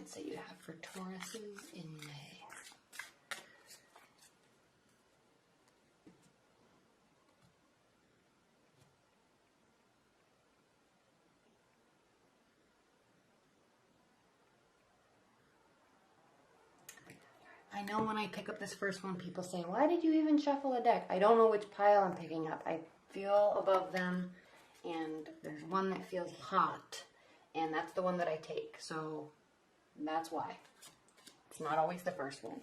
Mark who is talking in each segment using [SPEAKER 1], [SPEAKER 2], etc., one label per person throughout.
[SPEAKER 1] guidance that you have for Tauruses in May. I know when I pick up this first one, people say, why did you even shuffle a deck? I don't know which pile I'm picking up. I feel above them, and there's one that feels hot, and that's the one that I take. So that's why. It's not always the first one.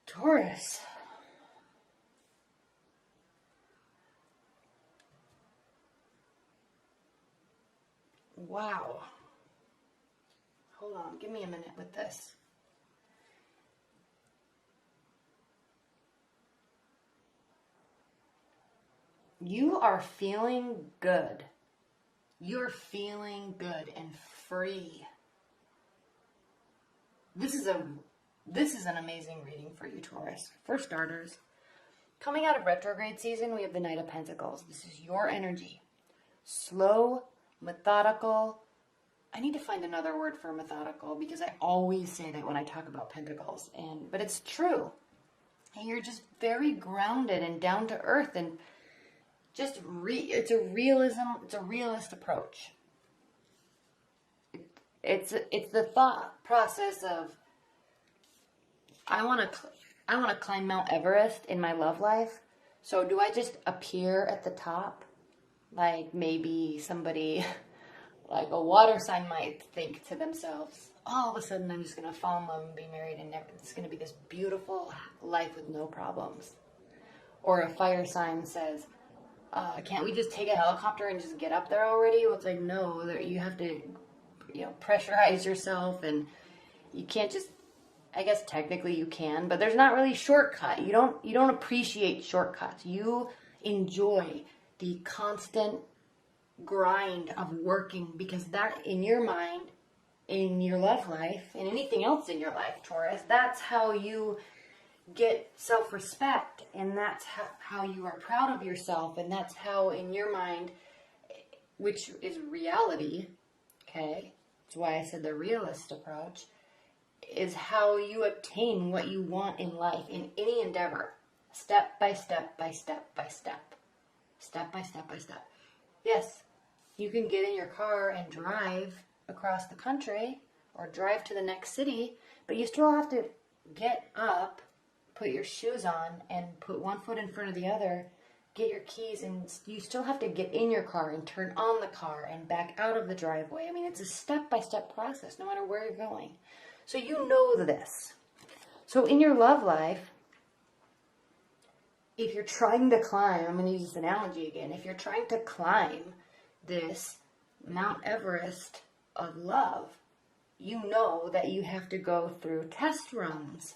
[SPEAKER 1] Taurus. Wow. Hold on, give me a minute with this. You are feeling good. You're feeling good and free. This is an amazing reading for you, Taurus. For starters, coming out of retrograde season, we have the Knight of Pentacles. This is your energy. Slow, methodical. I need to find another word for methodical because I always say that when I talk about pentacles, but it's true. And you're just very grounded and down to earth, and just it's a realist approach. It's the thought process of I want to climb Mount Everest in my love life. So do I just appear at the top? Like maybe somebody, like a water sign might think to themselves, all of a sudden I'm just going to fall in love and be married and it's going to be this beautiful life with no problems. Or a fire sign says, can't we just take a helicopter and just get up there already? Well, it's like, no, you have to, pressurize yourself, and you can't just, I guess technically you can, but there's not really shortcut. You don't appreciate shortcuts. You enjoy the constant grind of working, because that, in your mind, in your love life, and anything else in your life, Taurus, that's how you get self-respect, and that's how you are proud of yourself, and that's how, in your mind, which is reality, okay, that's why I said the realist approach, is how you obtain what you want in life, in any endeavor, step by step by step by step. Step by step by step. Yes, you can get in your car and drive across the country or drive to the next city, but you still have to get up, put your shoes on, and put one foot in front of the other, get your keys, and you still have to get in your car and turn on the car and back out of the driveway. I mean, it's a step-by-step process, no matter where you're going. So you know this. So in your love life, if you're trying to climb, I'm going to use this analogy again, if you're trying to climb this Mount Everest of love, you know that you have to go through test runs,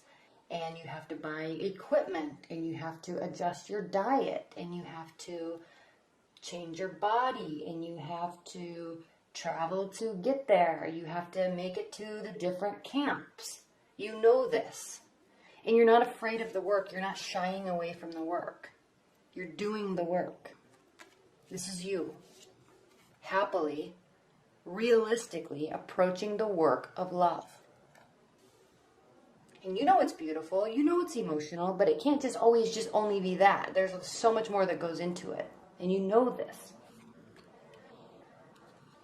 [SPEAKER 1] and you have to buy equipment, and you have to adjust your diet, and you have to change your body, and you have to travel to get there. You have to make it to the different camps. You know this. And you're not afraid of the work. You're not shying away from the work. You're doing the work. This is you. Happily, realistically approaching the work of love. And you know it's beautiful. You know it's emotional. But it can't just always just only be that. There's so much more that goes into it. And you know this.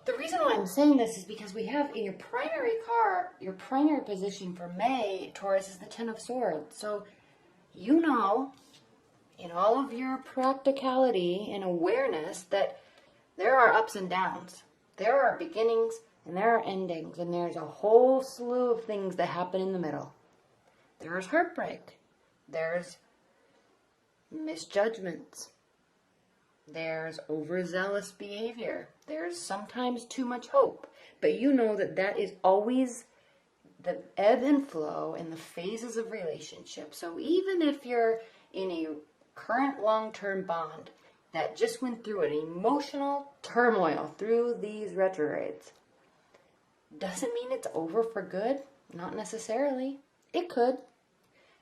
[SPEAKER 1] The reason why I'm saying this is because we have in your primary card, your primary position for May, Taurus, is the Ten of Swords. So you know, in all of your practicality and awareness, that there are ups and downs. There are beginnings and there are endings. And there's a whole slew of things that happen in the middle. There's heartbreak. There's misjudgments. There's overzealous behavior. There's sometimes too much hope. But you know that that is always the ebb and flow in the phases of relationships. So even if you're in a current long-term bond that just went through an emotional turmoil through these retrogrades, doesn't mean it's over for good. Not necessarily. It could.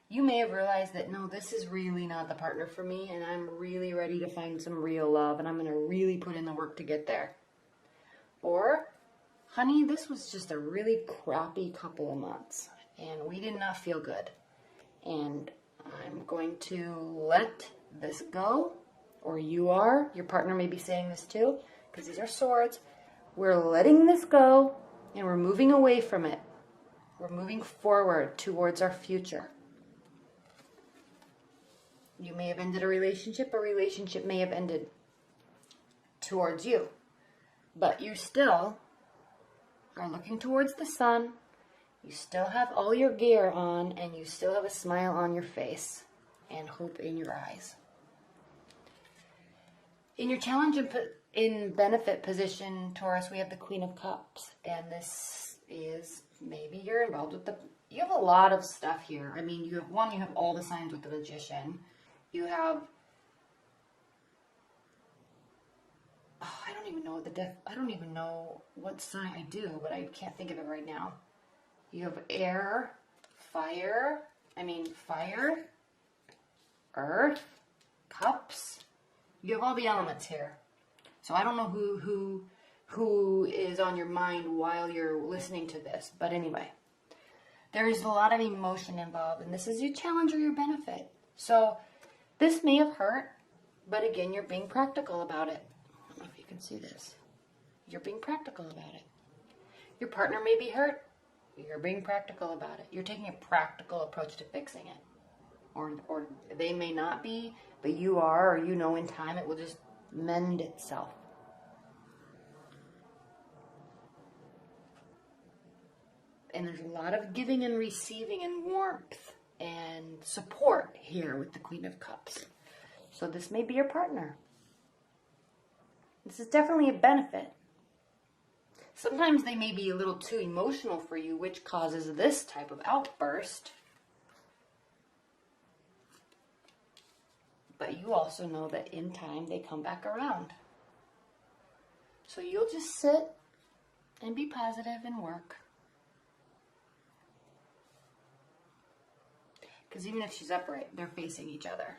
[SPEAKER 1] You may have realized that, no, this is really not the partner for me, and I'm really ready to find some real love, and I'm going to really put in the work to get there. Or, honey, this was just a really crappy couple of months, and we did not feel good. And I'm going to let this go, or you are. Your partner may be saying this too, because these are swords. We're letting this go, and we're moving away from it. We're moving forward towards our future. You may have ended a relationship may have ended towards you. But you still are looking towards the sun. You still have all your gear on, and you still have a smile on your face and hope in your eyes. In your challenge in benefit position, Taurus, we have the Queen of Cups. And this is, maybe you're involved with you have a lot of stuff here. I mean, you have all the signs with the Magician. You have, I don't even know what sign I do, but I can't think of it right now. You have air, fire, earth, cups. You have all the elements here. So I don't know who is on your mind while you're listening to this. But anyway, there is a lot of emotion involved, and this is your challenge or your benefit. So this may have hurt, but again, you're being practical about it. I don't know if you can see this. You're being practical about it. Your partner may be hurt. You're being practical about it. You're taking a practical approach to fixing it. Or they may not be, but you are, or you know in time it will just mend itself. And there's a lot of giving and receiving and warmth and support here with the Queen of Cups. So this may be your partner. This is definitely a benefit. Sometimes they may be a little too emotional for you, which causes this type of outburst. But you also know that in time they come back around. So you'll just sit and be positive and work. Because even if she's upright, they're facing each other.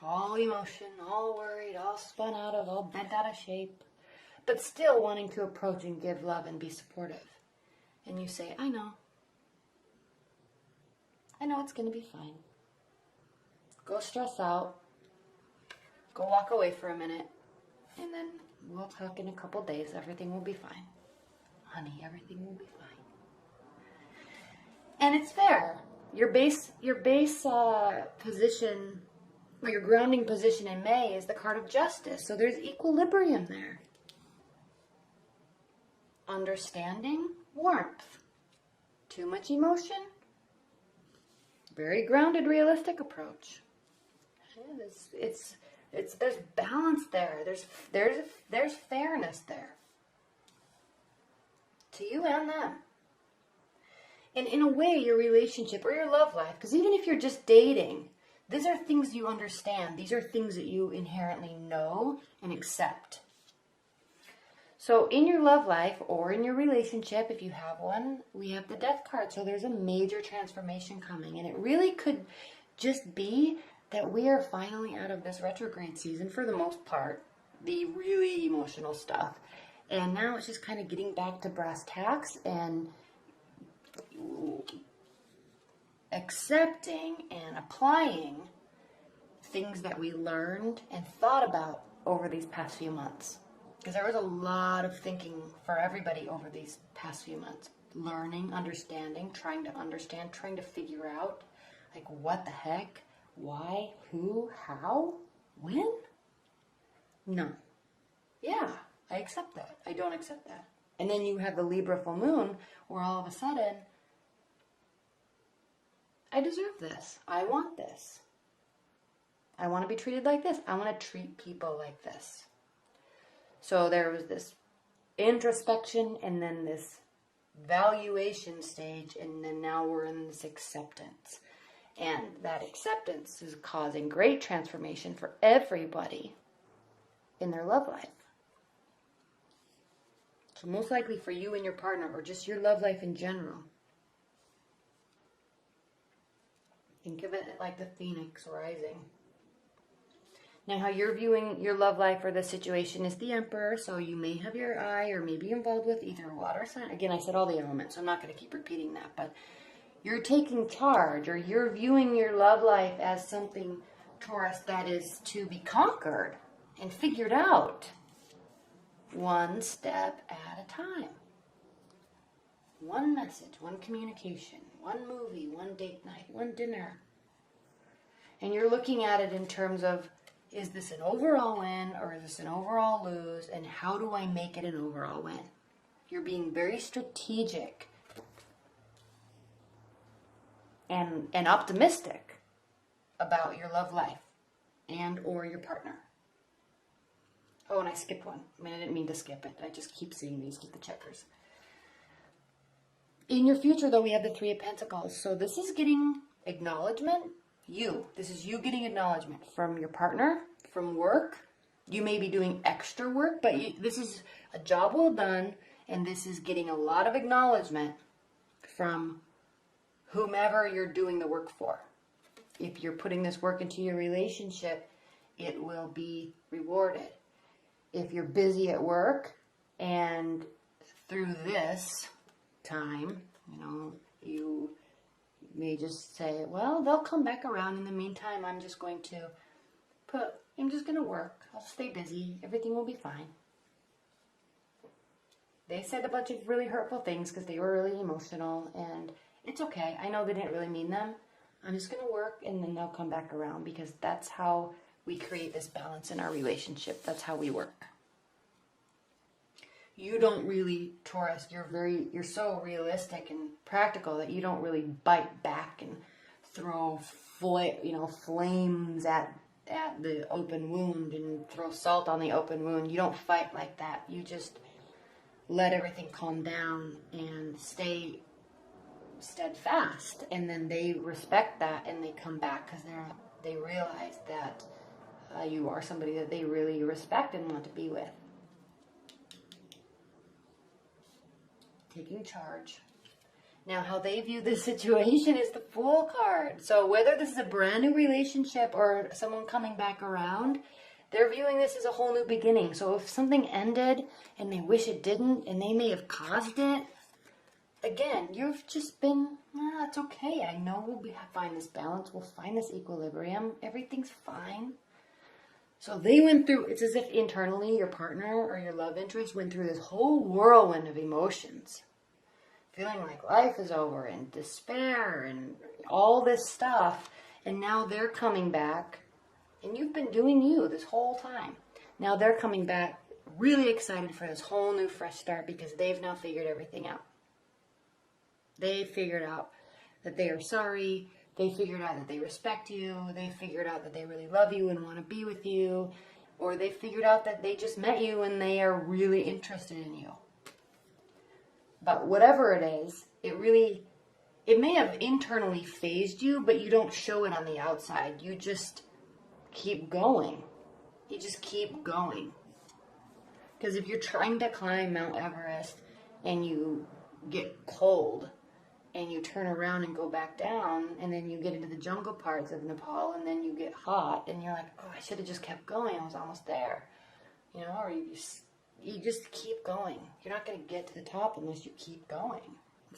[SPEAKER 1] All emotion, all worried, all spun out of, all bent out of shape. But still wanting to approach and give love and be supportive. And you say, I know. I know it's going to be fine. Go stress out. Go walk away for a minute. And then we'll talk in a couple days. Everything will be fine. Honey, everything will be fine. And it's fair. Your base position, or your grounding position in May is the card of justice. So there's equilibrium there. Understanding, warmth. Too much emotion. Very grounded, realistic approach. There's balance there. There's fairness there. To you and them. And in a way, your relationship or your love life, because even if you're just dating, these are things you understand. These are things that you inherently know and accept. So in your love life or in your relationship, if you have one, we have the Death card. So there's a major transformation coming. And it really could just be that we are finally out of this retrograde season for the most part. The really emotional stuff. And now it's just kind of getting back to brass tacks and accepting and applying things that we learned and thought about over these past few months. Because there was a lot of thinking for everybody over these past few months. Learning, understanding, trying to figure out, like, what the heck, why, who, how, when? No. Yeah, I accept that. I don't accept that. And then you have the Libra full moon, where all of a sudden, I deserve this. I want this. I want to be treated like this. I want to treat people like this. So there was this introspection and then this valuation stage, and then now we're in this acceptance. And that acceptance is causing great transformation for everybody in their love life. So most likely for you and your partner, or just your love life in general. Think of it like the phoenix rising. Now, how you're viewing your love life or the situation is the Emperor, so you may have your eye or maybe involved with either a water sign. Again, I said all the elements, so I'm not going to keep repeating that, but you're taking charge, or you're viewing your love life as something, Taurus, that is to be conquered and figured out one step at a time. One message, one communication, one movie, one date night, one dinner. And you're looking at it in terms of, is this an overall win or is this an overall lose? And how do I make it an overall win? You're being very strategic and optimistic about your love life and or your partner. Oh, and I skipped one. I mean, I didn't mean to skip it. I just keep seeing these, keep the checkers. In your future, though, we have the Three of Pentacles. So this is getting acknowledgement. This is you getting acknowledgement from your partner, from work. You may be doing extra work, but this is a job well done, and this is getting a lot of acknowledgement from whomever you're doing the work for. If you're putting this work into your relationship, it will be rewarded. If you're busy at work and through this time, you may just say, well, they'll come back around. In the meantime, I'm just going to work. I'll stay busy. Everything will be fine. They said a bunch of really hurtful things because they were really emotional, and it's okay. I know they didn't really mean them. I'm just going to work, and then they'll come back around, because that's how we create this balance in our relationship. That's how we work. You don't really, Taurus, you're so realistic and practical that you don't really bite back and throw flames at the open wound and throw salt on the open wound. You don't fight like that. You just let everything calm down and stay steadfast, and then they respect that and they come back because they realize that you are somebody that they really respect and want to be with. Taking charge. Now, how they view this situation is the Fool card. So whether this is a brand new relationship or someone coming back around, they're viewing this as a whole new beginning. So if something ended and they wish it didn't, and they may have caused it, again, you've just been, it's okay. I know we'll find this balance. We'll find this equilibrium. Everything's fine. So they went through, it's as if internally your partner or your love interest went through this whole whirlwind of emotions. Feeling like life is over and despair and all this stuff. And now they're coming back, and you've been doing you this whole time. Now they're coming back really excited for this whole new fresh start, because they've now figured everything out. They figured out that they are sorry. They figured out that they respect you. They figured out that they really love you and want to be with you. Or they figured out that they just met you and they are really interested in you. But whatever it is, it may have internally phased you, but you don't show it on the outside. You just keep going. You just keep going. Because if you're trying to climb Mount Everest and you get cold, and you turn around and go back down, and then you get into the jungle parts of Nepal, and then you get hot, and you're like, oh, I should have just kept going. I was almost there. Or you just keep going. You're not going to get to the top unless you keep going.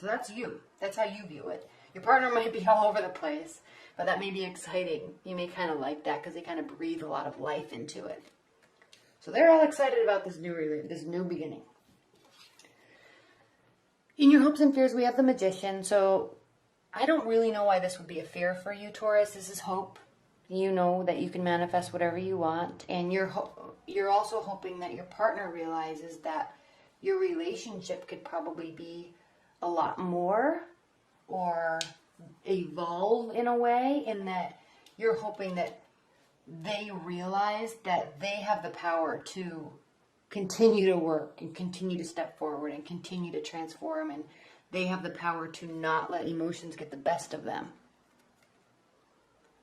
[SPEAKER 1] So that's you. That's how you view it. Your partner might be all over the place, but that may be exciting. You may kind of like that because they kind of breathe a lot of life into it. So they're all excited about this new beginning. In your hopes and fears, we have the Magician. So I don't really know why this would be a fear for you, Taurus. This is hope. You know that you can manifest whatever you want. And you're also hoping that your partner realizes that your relationship could probably be a lot more or evolve in a way, and that you're hoping that they realize that they have the power to continue to work and continue to step forward and continue to transform, and they have the power to not let emotions get the best of them.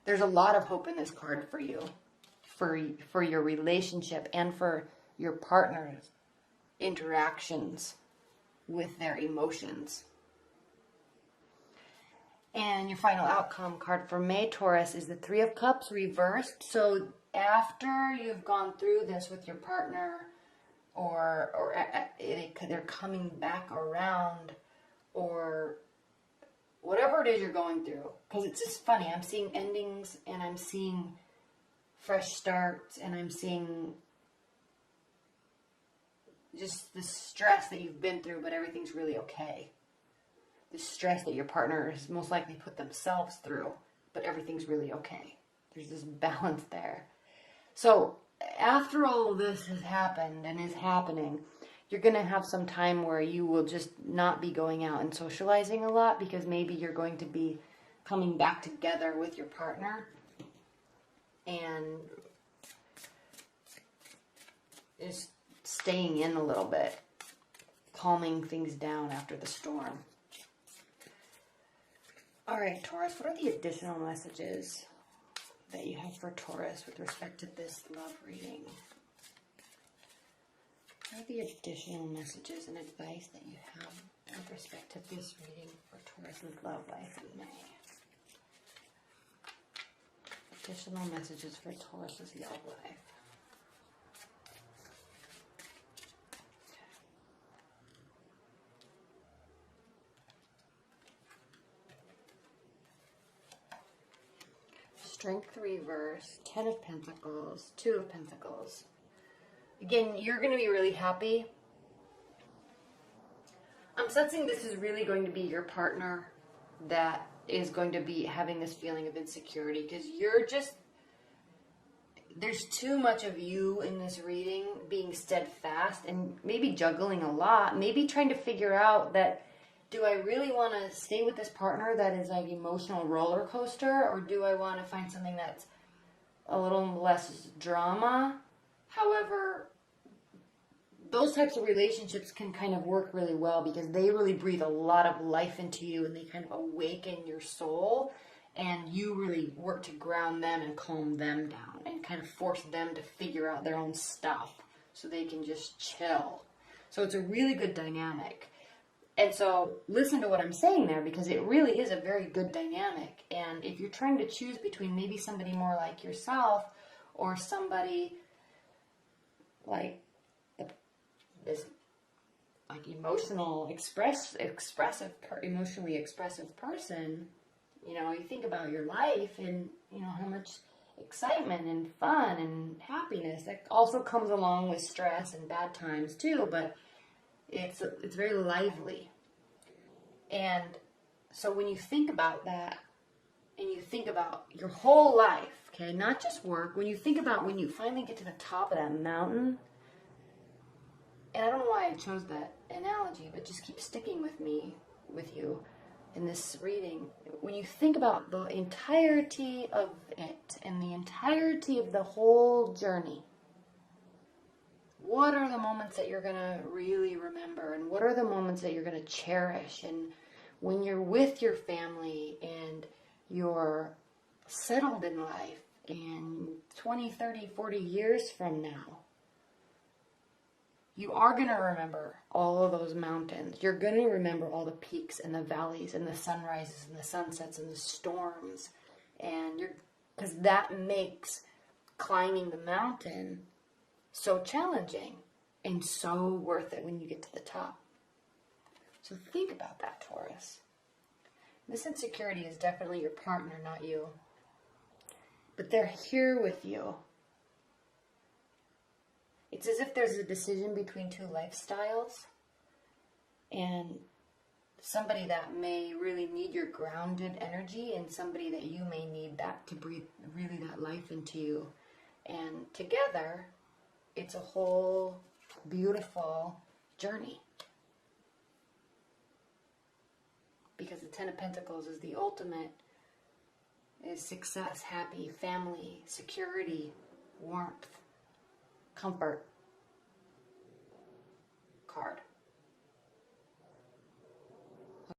[SPEAKER 1] There's a lot of hope in this card for you, for your relationship and for your partners interactions with their emotions. And your final outcome card for May, Taurus, is the Three of Cups reversed. So after you've gone through this with your partner, or they're coming back around, or whatever it is you're going through. Because it's just funny. I'm seeing endings, and I'm seeing fresh starts, and I'm seeing just the stress that you've been through, but everything's really okay. The stress that your partner has most likely put themselves through, but everything's really okay. There's this balance there. So after all this has happened and is happening, you're going to have some time where you will just not be going out and socializing a lot, because maybe you're going to be coming back together with your partner and just staying in a little bit, calming things down after the storm. All right, Taurus, what are the additional messages that you have for Taurus with respect to this love reading? What are the additional messages and advice that you have with respect to this reading for Taurus's love life in May? Additional messages for Taurus's love life. Strength reverse, 10 of Pentacles, 2 of Pentacles. Again, you're going to be really happy. I'm sensing this is really going to be your partner that is going to be having this feeling of insecurity, because you're just, there's too much of you in this reading being steadfast and maybe juggling a lot, maybe trying to figure out that, do I really want to stay with this partner that is like emotional roller coaster, or do I want to find something that's a little less drama? However, those types of relationships can kind of work really well because they really breathe a lot of life into you, and they kind of awaken your soul, and you really work to ground them and calm them down and kind of force them to figure out their own stuff so they can just chill. So it's a really good dynamic. And so listen to what I'm saying there, because it really is a very good dynamic. And if you're trying to choose between maybe somebody more like yourself or somebody like this like emotionally expressive person, you know, you think about your life and, you know, how much excitement and fun and happiness that also comes along with stress and bad times too, but it's very lively. And so when you think about that, and you think about your whole life, okay, not just work, when you think about when you finally get to the top of that mountain, and I don't know why I chose that analogy, but just keep sticking with you in this reading. When you think about the entirety of it and the entirety of the whole journey, what are the moments that you're going to really remember, and what are the moments that you're going to cherish? And when you're with your family and you're settled in life, and 20, 30, 40 years from now, you are going to remember all of those mountains. You're going to remember all the peaks and the valleys and the sunrises and the sunsets and the storms. And because that makes climbing the mountain so challenging and so worth it when you get to the top. So think about that, Taurus. This insecurity is definitely your partner, not you. But they're here with you. It's as if there's a decision between two lifestyles, and somebody that may really need your grounded energy, and somebody that you may need that to breathe really that life into you. And together, it's a whole beautiful journey. Because the Ten of Pentacles is the ultimate, is success, happy, family, security, warmth, comfort card.